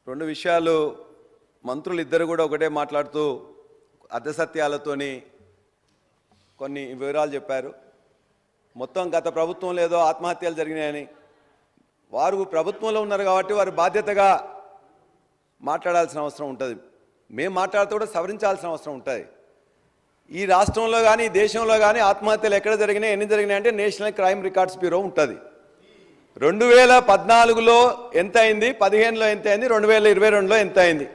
రెండు విషయాలు మంత్రులు ఇద్దరు కూడా ఒకటే మాట్లాడుతూ అర్ధసత్యాలతోని కొన్ని వివరాలు చెప్పారు. మొత్తం గత ప్రభుత్వంలో ఏదో ఆత్మహత్యలు జరిగినాయని, వారు ప్రభుత్వంలో ఉన్నారు కాబట్టి వారు బాధ్యతగా మాట్లాడాల్సిన అవసరం ఉంటుంది. మేము మాట్లాడుతూ కూడా సవరించాల్సిన అవసరం ఉంటుంది. ఈ రాష్ట్రంలో కానీ దేశంలో కానీ ఆత్మహత్యలు ఎక్కడ జరిగినాయి, ఎన్ని జరిగినాయి అంటే నేషనల్ క్రైమ్ రికార్డ్స్ బ్యూరో ఉంటుంది. 2014లో ఎంత అయింది, 15లో ఎంత అయింది, 2022లో ఎంత అయింది,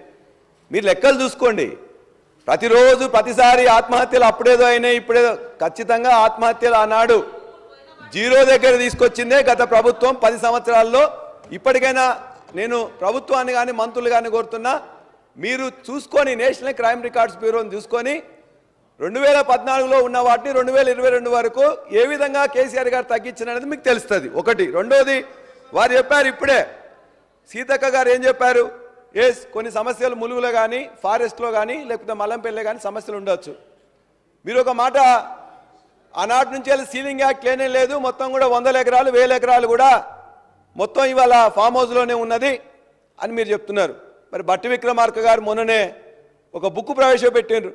మీరు లెక్కలు చూసుకోండి. ప్రతిరోజు ప్రతిసారి ఆత్మహత్యలు అప్పుడేదో అయినాయి ఇప్పుడేదో. ఖచ్చితంగా ఆత్మహత్యలు ఆనాడు జీరో దగ్గర తీసుకొచ్చిందే గత ప్రభుత్వం 10 సంవత్సరాల్లో. ఇప్పటికైనా నేను ప్రభుత్వాన్ని కానీ మంత్రులు కానీ కోరుతున్నా, మీరు చూసుకొని నేషనల్ క్రైమ్ రికార్డ్స్ బ్యూరోని చూసుకొని 2014లో ఉన్న వాటిని 2022 వరకు ఏ విధంగా కేసీఆర్ గారు తగ్గించినది మీకు తెలుస్తుంది. ఒకటి. రెండోది, వారు చెప్పారు ఇప్పుడే, సీతక్క గారు ఏం చెప్పారు, కొన్ని సమస్యలు ములుగులో కానీ ఫారెస్ట్లో కానీ లేకపోతే మల్లంపల్లిలో కానీ సమస్యలు ఉండొచ్చు. మీరు ఒక మాట, ఆనాటి నుంచి వెళ్ళి సీలింగ్ యాక్ట్ లేనే లేదు, మొత్తం కూడా 100 ఎకరాలు 1000 ఎకరాలు కూడా మొత్తం ఇవాళ ఫామ్ హౌస్లోనే ఉన్నది అని మీరు చెప్తున్నారు. మరి బట్టి విక్రమార్క గారు మొన్ననే ఒక బుక్ ప్రవేశపెట్టిండ్రు.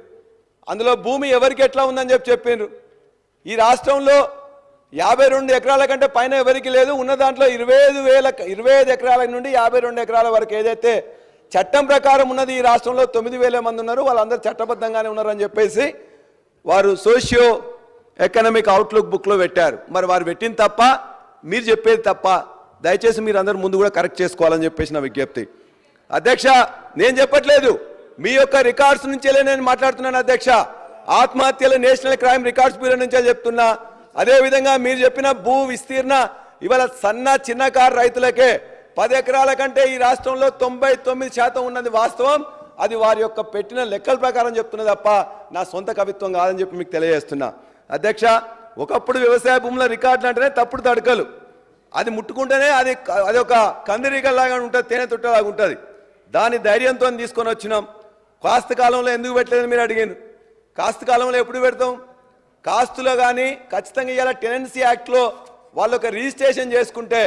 అందులో భూమి ఎవరికి ఎట్లా ఉందని చెప్పిండ్రు. ఈ రాష్ట్రంలో 52 ఎకరాల కంటే పైన ఎవరికి లేదు. ఉన్న దాంట్లో 25 ఎకరాల నుండి 52 ఎకరాల వరకు ఏదైతే చట్టం ప్రకారం ఉన్నది ఈ రాష్ట్రంలో 9000 మంది ఉన్నారు, వాళ్ళందరూ చట్టబద్ధంగానే ఉన్నారని చెప్పేసి వారు సోషియో ఎకనామిక్ అవుట్లుక్ బుక్లో పెట్టారు. మరి వారు పెట్టింది తప్ప, మీరు చెప్పేది తప్ప. దయచేసి మీరు అందరూ ముందు కూడా కరెక్ట్ చేసుకోవాలని చెప్పేసి నా విజ్ఞప్తి. అధ్యక్ష, నేను చెప్పట్లేదు, మీ యొక్క రికార్డ్స్ నుంచేలే నేను మాట్లాడుతున్నాను అధ్యక్ష. ఆత్మహత్యలు నేషనల్ క్రైమ్ రికార్డ్స్ బ్యూరో నుంచే చెప్తున్నా. అదేవిధంగా మీరు చెప్పిన భూ విస్తీర్ణ ఇవాళ సన్న చిన్నకారు రైతులకే 10 ఎకరాల కంటే ఈ రాష్ట్రంలో 99% ఉన్నది వాస్తవం. అది వారి యొక్క పెట్టిన లెక్కల ప్రకారం చెప్తున్నది తప్ప నా సొంత కవిత్వం కాదని చెప్పి మీకు తెలియజేస్తున్నా. అధ్యక్ష, ఒకప్పుడు వ్యవసాయ భూముల రికార్డులు అంటేనే తప్పుడు తడకలు, అది ముట్టుకుంటేనే అది ఒక కందిరీగల్లాగా ఉంటుంది, తేనె తుట్టలాగా ఉంటుంది. దాని ధైర్యంతో తీసుకొని వచ్చినాం. కాస్త కాలంలో ఎందుకు పెట్టలేదని మీరు అడిగారు. కాస్త కాలంలో ఎప్పుడు పెడతాం? కాస్తులో కానీ ఖచ్చితంగా ఇవాళ టెనెన్సీ యాక్ట్లో వాళ్ళు ఒక రిజిస్ట్రేషన్ చేసుకుంటే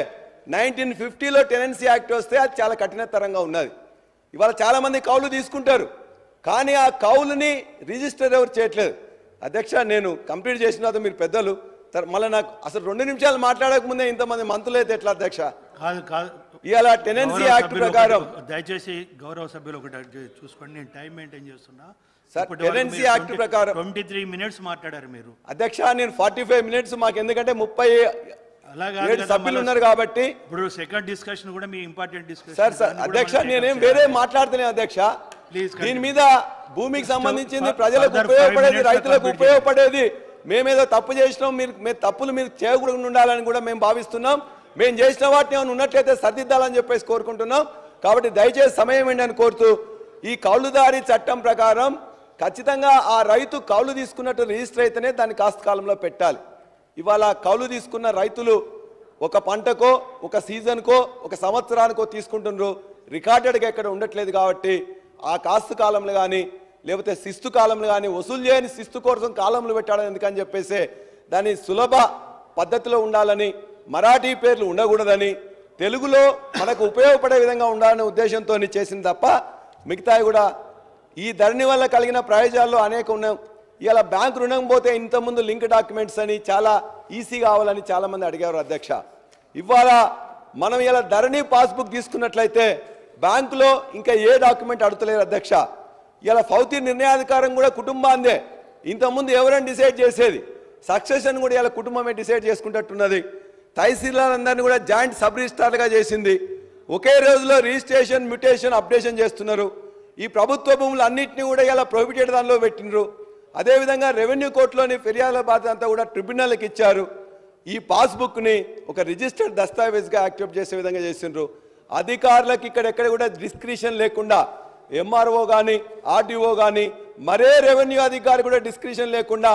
1950లో టెనెన్సీ యాక్ట్ వస్తే అది చాలా కఠినతరంగా ఉన్నది. ఇవాళ చాలామంది కౌలు తీసుకుంటారు, కానీ ఆ కౌలుని రిజిస్టర్ ఎవరు చేయట్లేదు. అధ్యక్ష, నేను కంప్లీట్ చేసిన తర్వాత మీరు పెద్దలు మళ్ళీ నాకు అసలు 2 నిమిషాలు మాట్లాడకముందే ఇంతమంది మంత్రులు అయితే ఎట్లా అధ్యక్ష? కాదు, ఇవాళ టెనెన్సీ యాక్ట్ ప్రకారం దయచేసి గౌరవ సభ్యులు ఒకటి చూసుకోండి, నేను టైం మెయింటైన్ చేస్తున్నా. సార్, టెనెన్సీ యాక్ట్ ప్రకారం 23 మినిట్స్ మాట్లాడారు మీరు. అధ్యక్ష, నేను 45 మినిట్స్, మాకు ఎందుకంటే 37 సభ్యులు ఉన్నారు కాబట్టి. ఇప్పుడు సెకండ్ డిస్కషన్ కూడా మీ ఇంపార్టెంట్ డిస్కషన్. సార్ అధ్యక్ష, నేనేం వేరే మాట్లాడుతున్నాను అధ్యక్ష. దీని మీద భూమికి సంబంధించింది, ప్రజలకు ఉపయోగపడేది, రైతులకు ఉపయోగపడేది. మేమేదో తప్పు చేసినాం, మీరు తప్పులు మీరు చేయకూడదు ఉండాలని కూడా మేము భావిస్తున్నాం. మేము చేసిన వాటిని ఏమైనా ఉన్నట్లయితే సర్దిద్దాలని చెప్పేసి కోరుకుంటున్నాం. కాబట్టి దయచేసి సమయం ఏంటని కోరుతూ, ఈ కౌలుదారీ చట్టం ప్రకారం ఖచ్చితంగా ఆ రైతు కౌలు తీసుకున్నట్టు రిజిస్టర్ అయితేనే దాన్ని కాస్త కాలంలో పెట్టాలి. ఇవాళ కౌలు తీసుకున్న రైతులు ఒక పంటకో, ఒక సీజన్కో, ఒక సంవత్సరానికో తీసుకుంటున్నారు, రికార్డెడ్గా ఎక్కడ ఉండట్లేదు. కాబట్టి ఆ కాస్తు కాలంలో కానీ లేకపోతే శిస్తు కాలంలో కానీ వసూలు చేయని శిస్తు కోసం కాలంలో పెట్టాలని ఎందుకని చెప్పేసి దాన్ని సులభ పద్ధతిలో ఉండాలని, మరాఠీ పేర్లు ఉండకూడదని, తెలుగులో మనకు ఉపయోగపడే విధంగా ఉండాలనే ఉద్దేశంతో చేసింది తప్ప మిగతాయి కూడా ఈ ధరణి వల్ల కలిగిన ప్రయోజనాల్లో అనేక ఉన్నాయి. ఇవాళ బ్యాంకు రుణం పోతే ఇంతకుముందు లింక్ డాక్యుమెంట్స్ అని చాలా ఈజీ కావాలని చాలామంది అడిగారు అధ్యక్ష. ఇవాళ మనం ఇలా ధరణి పాస్బుక్ తీసుకున్నట్లయితే బ్యాంకులో ఇంకా ఏ డాక్యుమెంట్ అడుగుతలేరు అధ్యక్ష. ఇలా ఫౌతి నిర్ణయాధికారం కూడా కుటుంబాందే. ఇంతకుముందు ఎవరైనా డిసైడ్ చేసేది, సక్సెషన్ కూడా ఇలా కుటుంబమే డిసైడ్ చేసుకుంటున్నది. తహసీల్దార్లందరినీ కూడా జాయింట్ సబ్ రిజిస్ట్రార్లుగా చేసింది. ఒకే రోజులో రిజిస్ట్రేషన్, మ్యూటేషన్, అప్డేషన్ చేస్తున్నారు. ఈ ప్రభుత్వ భూములు అన్నింటినీ కూడా ఇలా ప్రొహిబిటెడ్ దానిలో పెట్టినరు. అదేవిధంగా రెవెన్యూ కోర్టులోని ఫిర్యాదుల బాధ్యత అంతా కూడా ట్రిబ్యునల్కి ఇచ్చారు. ఈ పాస్బుక్ని ఒక రిజిస్టర్డ్ దస్తావేజ్గా యాక్సెప్ట్ చేసే విధంగా చేసిండ్రు. అధికారులకు ఇక్కడెక్కడ కూడా డిస్క్రిషన్ లేకుండా, ఎంఆర్ఓ కానీ ఆర్డీఓ కానీ మరే రెవెన్యూ అధికారి కూడా డిస్క్రిషన్ లేకుండా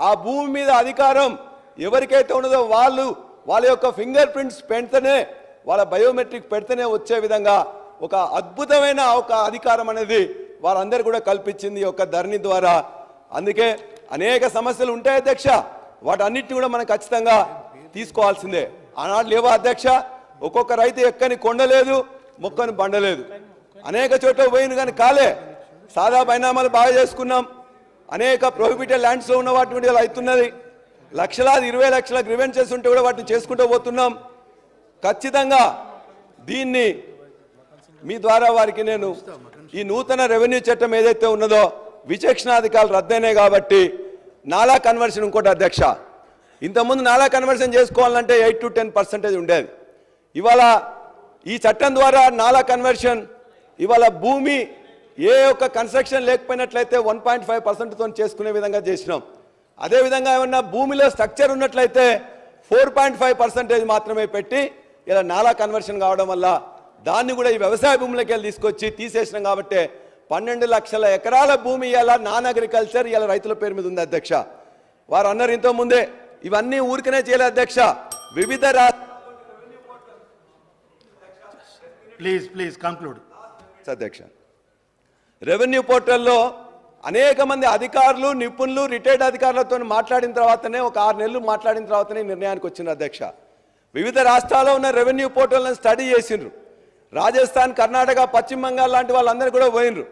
ఆ భూమి మీద అధికారం ఎవరికైతే ఉన్నదో వాళ్ళ యొక్క ఫింగర్ ప్రింట్స్ పెడితేనే, వాళ్ళ బయోమెట్రిక్ పెడితేనే వచ్చే విధంగా ఒక అద్భుతమైన ఒక అధికారం అనేది వారందరూ కూడా కల్పించింది ఒక ధరణి ద్వారా. అందుకే అనేక సమస్యలు ఉంటాయి అధ్యక్ష, వాటన్నిటిని కూడా మనం ఖచ్చితంగా తీసుకోవాల్సిందే. ఆనాడు లేవా అధ్యక్ష? ఒక్కొక్క రైతు ఎక్కని కొండలేదు, మొక్కని బండలేదు. అనేక చోట్ల పోయింది కానీ కాలే. సాదా బైనామాలు బాగా చేసుకున్నాం. అనేక ప్రొహిబిటెడ్ ల్యాండ్స్లో ఉన్న వాటి మీద అవుతున్నది. లక్షలాది 20 లక్షల గ్రివెన్సెస్ ఉంటే కూడా వాటిని చేసుకుంటూ పోతున్నాం. ఖచ్చితంగా దీన్ని మీ ద్వారా వారికి నేను ఈ నూతన రెవెన్యూ చట్టం ఏదైతే ఉన్నదో విచక్షణాధికారులు రద్దయినాయి కాబట్టి నాలా కన్వర్షన్ ఇంకోటి అధ్యక్ష, ఇంతకుముందు నాలా కన్వర్షన్ చేసుకోవాలంటే 8 to 10% ఉండేది. ఇవాళ ఈ చట్టం ద్వారా నాలా కన్వర్షన్ ఇవాళ భూమి ఏ ఒక్క కన్స్ట్రక్షన్ లేకపోయినట్లయితే 1.5%తో చేసుకునే విధంగా చేసినాం. అదేవిధంగా ఏమన్నా భూమిలో స్ట్రక్చర్ ఉన్నట్లయితే 4.5% మాత్రమే పెట్టి ఇలా నాలా కన్వర్షన్ కావడం వల్ల దాన్ని కూడా ఈ వ్యవసాయ భూములకి వెళ్ళి తీసుకొచ్చి తీసేసినాం. కాబట్టి 12 లక్షల ఎకరాల భూమి ఇలా నాన్ అగ్రికల్చర్ ఇలా రైతుల పేరు మీద ఉంది అధ్యక్ష. వారు అన్నారు ఇంతకుముందే ఇవన్నీ ఊరికనే చేయలేదు అధ్యక్ష. వివిధ ప్లీజ్ కంక్లూడ్ అధ్యక్ష. రెవెన్యూ పోర్టల్లో అనేక మంది అధికారులు నిపుణులు రిటైర్డ్ అధికారులతో మాట్లాడిన తర్వాతనే ఒక 6 నెలలు మాట్లాడిన తర్వాతనే నిర్ణయానికి వచ్చింది అధ్యక్ష. వివిధ రాష్ట్రాల్లో ఉన్న రెవెన్యూ పోర్టల్ని స్టడీ చేసిండ్రు. రాజస్థాన్, కర్ణాటక, పశ్చిమ బంగాల్ లాంటి వాళ్ళందరూ కూడా పోయినరు.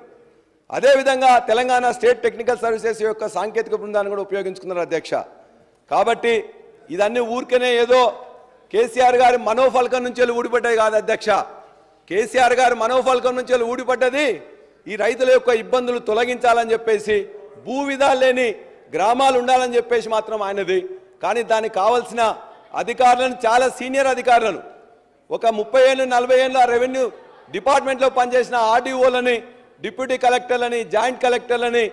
అదేవిధంగా తెలంగాణ స్టేట్ టెక్నికల్ సర్వీసెస్ యొక్క సాంకేతిక బృందాన్ని కూడా ఉపయోగించుకున్నారు అధ్యక్ష. కాబట్టి ఇదన్నీ ఊరికనే ఏదో కేసీఆర్ గారి మనోఫలకం నుంచి వెళ్ళి ఊడిపడ్డది కాదు అధ్యక్ష. కేసీఆర్ గారి మనోఫలకం నుంచి వెళ్ళి ఊడిపడ్డది ఈ రైతుల యొక్క ఇబ్బందులు తొలగించాలని చెప్పేసి, భూ విధాలు లేని గ్రామాలు ఉండాలని చెప్పేసి మాత్రం ఆయనది. కానీ దానికి కావాల్సిన అధికారులను, చాలా సీనియర్ అధికారులను, ఒక 30 ఏళ్ళు 40 ఏళ్ళు ఆ రెవెన్యూ డిపార్ట్మెంట్లో పనిచేసిన ఆర్డీఓలని, డిప్యూటీ కలెక్టర్లని, జాయింట్ కలెక్టర్లని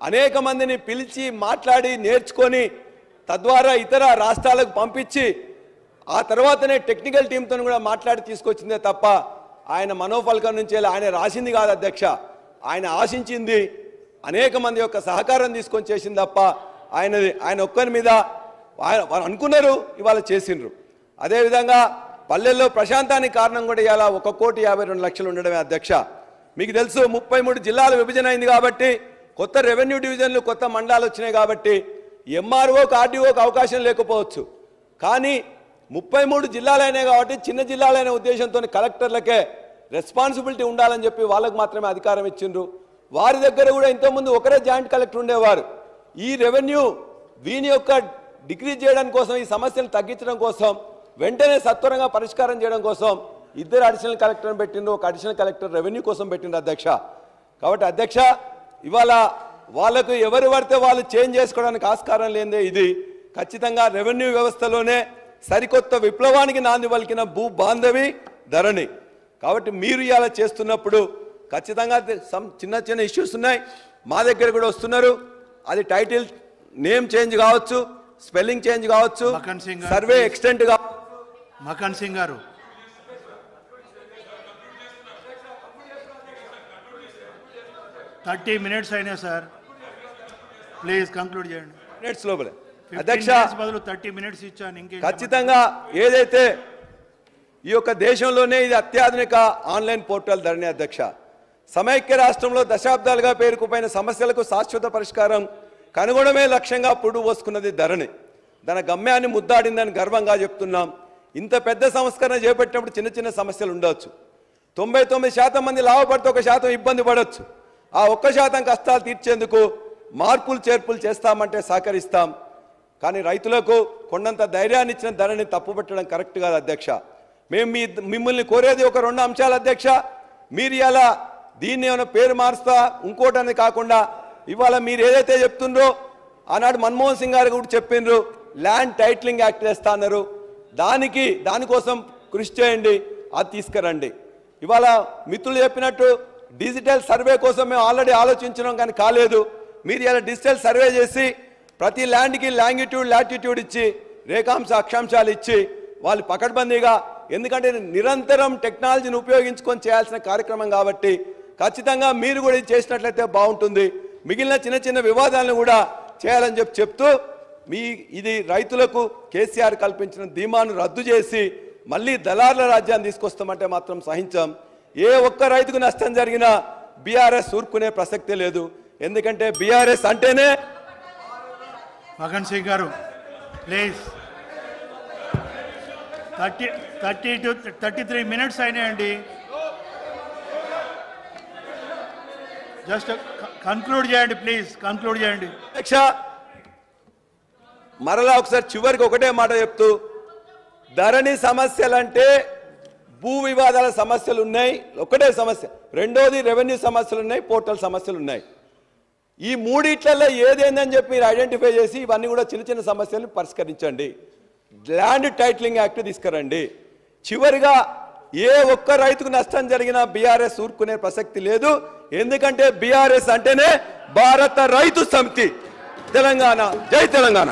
అనేక మందిని పిలిచి మాట్లాడి నేర్చుకొని తద్వారా ఇతర రాష్ట్రాలకు పంపించి ఆ తర్వాతనే టెక్నికల్ టీంతో కూడా మాట్లాడి తీసుకొచ్చిందే తప్ప ఆయన మనోఫలకం నుంచి ఆయన రాసింది కాదు అధ్యక్ష. ఆయన ఆశించింది అనేక మంది యొక్క సహకారం తీసుకొని చేసింది తప్ప ఆయన ఒక్కరి మీద వారు అనుకున్నారు, ఇవాళ చేసిండ్రు. అదేవిధంగా పల్లెల్లో ప్రశాంతానికి కారణం కూడా ఇవాళ 1,52,00,000 ఉండడమే అధ్యక్ష. మీకు తెలుసు 33 జిల్లాలు విభజన అయింది కాబట్టి, కొత్త రెవెన్యూ డివిజన్లు, కొత్త మండలాలు వచ్చినాయి కాబట్టి ఎంఆర్ఓకి, ఆర్డీఓకి అవకాశం లేకపోవచ్చు. కానీ 33 జిల్లాలైనాయి కాబట్టి చిన్న జిల్లాలైన ఉద్దేశంతో కలెక్టర్లకే రెస్పాన్సిబిలిటీ ఉండాలని చెప్పి వాళ్ళకు మాత్రమే అధికారం ఇచ్చిండ్రు. వారి దగ్గర కూడా ఇంతకుముందు ఒకరే జాయింట్ కలెక్టర్ ఉండేవారు. ఈ రెవెన్యూ వీని యొక్క డిక్రీజ్ చేయడం కోసం, ఈ సమస్యలు తగ్గించడం కోసం, వెంటనే సత్వరంగా పరిష్కారం చేయడం కోసం 2 అడిషనల్ కలెక్టర్ని పెట్టిండ్రు. ఒక అడిషనల్ కలెక్టర్ రెవెన్యూ కోసం పెట్టిండ్రు అధ్యక్ష. కాబట్టి అధ్యక్ష ఇవాళ వాళ్ళకు ఎవరు పడితే వాళ్ళు చేంజ్ చేసుకోవడానికి ఆస్కారం లేదే. ఇది ఖచ్చితంగా రెవెన్యూ వ్యవస్థలోనే సరికొత్త విప్లవానికి నాంది పలికిన భూ బాంధవి ధరణి. కాబట్టి మీరు ఇలా చేస్తున్నప్పుడు ఖచ్చితంగా చిన్న చిన్న ఇష్యూస్ ఉన్నాయి, మా దగ్గర కూడా వస్తున్నారు. అది టైటిల్ నేమ్ చేంజ్ కావచ్చు, స్పెల్లింగ్ చేంజ్ కావచ్చు, సర్వే ఎక్స్టెంట్ కావచ్చు. మకన్ సింగ్ గారు 30 minutes అయినా సార్, ప్లీజ్ కంక్లూడ్ చేయండి. మినిట్స్ లోపలే అధ్యక్ష. బదులు 30 minutes ఇచ్చాను. ఇంకే ఖచ్చితంగా ఏదైతే ఈ యొక్క దేశంలోనే ఇది అత్యాధునిక ఆన్లైన్ పోర్టల్ ధరణి అధ్యక్ష. సమైక్య రాష్ట్రంలో దశాబ్దాలుగా పేరుకుపోయిన సమస్యలకు శాశ్వత పరిష్కారం కనుగొనడమే లక్ష్యంగా పురుడు పోసుకున్నది ధరణి. దాని గమ్యాన్ని ముద్దాడిందని గర్వంగా చెప్తున్నాం. ఇంత పెద్ద సంస్కరణ చేపట్టినప్పుడు చిన్న చిన్న సమస్యలు ఉండవచ్చు. 99% మంది లాభపడితే 1% ఇబ్బంది పడవచ్చు. ఆ 1% కష్టాలు తీర్చేందుకు మార్పులు చేర్పులు చేస్తామంటే సహకరిస్తాం. కానీ రైతులకు కొండంత ధైర్యాన్ని ఇచ్చిన ధరణి తప్పుపట్టడం కరెక్ట్ కాదు అధ్యక్ష. మేము మిమ్మల్ని కోరేది ఒక 2 అంశాలు అధ్యక్ష. మీరు ఇలా దీన్ని ఏమైనా పేరు మారుస్తా ఇంకోటని కాకుండా ఇవాళ మీరు ఏదైతే చెప్తుండ్రో, ఆనాడు మన్మోహన్ సింగ్ గారు కూడా చెప్పిండ్రు, ల్యాండ్ టైటిలింగ్ యాక్ట్ చేస్తా అన్నారు. దానికోసం కృషి చేయండి, అది తీసుకురండి. ఇవాళ మిత్రులు చెప్పినట్టు డిజిటల్ సర్వే కోసం మేము ఆల్రెడీ ఆలోచించినాం కానీ కాలేదు. మీరు ఇలా డిజిటల్ సర్వే చేసి ప్రతి ల్యాండ్కి లాంగిట్యూడ్ లాటిట్యూడ్ ఇచ్చి రేఖాంశ అక్షాంశాలు ఇచ్చి వాళ్ళు పకడ్బందీగా, ఎందుకంటే నిరంతరం టెక్నాలజీని ఉపయోగించుకొని చేయాల్సిన కార్యక్రమం కాబట్టి ఖచ్చితంగా మీరు కూడా ఇది చేసినట్లయితే బాగుంటుంది. మిగిలిన చిన్న చిన్న వివాదాలను కూడా చేయాలని చెప్తూ ఇది రైతులకు కేసీఆర్ కల్పించిన ధీమాను రద్దు చేసి మళ్ళీ దళారుల రాజ్యాన్ని తీసుకొస్తామంటే మాత్రం సహించాం. ఏ ఒక్క రైతుకు నష్టం జరిగినా బీఆర్ఎస్ ఊరుకునే ప్రసక్తే లేదు. ఎందుకంటే బీఆర్ఎస్ అంటేనే. Makan Singh garu please, 30 to 33 minutes అయినాయండి. జస్ట్ కన్క్లూడ్ చేయండి ప్లీజ్, కన్క్లూడ్ చేయండి. అధ్యక్ష, మరలా ఒకసారి చివరికి ఒకటే మాట చెప్తూ, ధరణి సమస్యలంటే భూ వివాదాల సమస్యలు ఉన్నాయి, ఒకటే సమస్య. రెండోది రెవెన్యూ సమస్యలు ఉన్నాయి, పోర్టల్ సమస్యలు ఉన్నాయి. ఈ మూడిట్లలో ఏదేందని చెప్పి మీరు ఐడెంటిఫై చేసి ఇవన్నీ కూడా చిన్న చిన్న సమస్యలను పరిష్కరించండి. ల్యాండ్ టైటిలింగ్ యాక్ట్ తీసుకురండి. చివరిగా ఏ ఒక్క రైతుకు నష్టం జరిగినా బీఆర్ఎస్ ఊరుకునే ప్రసక్తి లేదు. ఎందుకంటే బీఆర్ఎస్ అంటేనే భారత రైతు సమితి. తెలంగాణ, జై తెలంగాణ.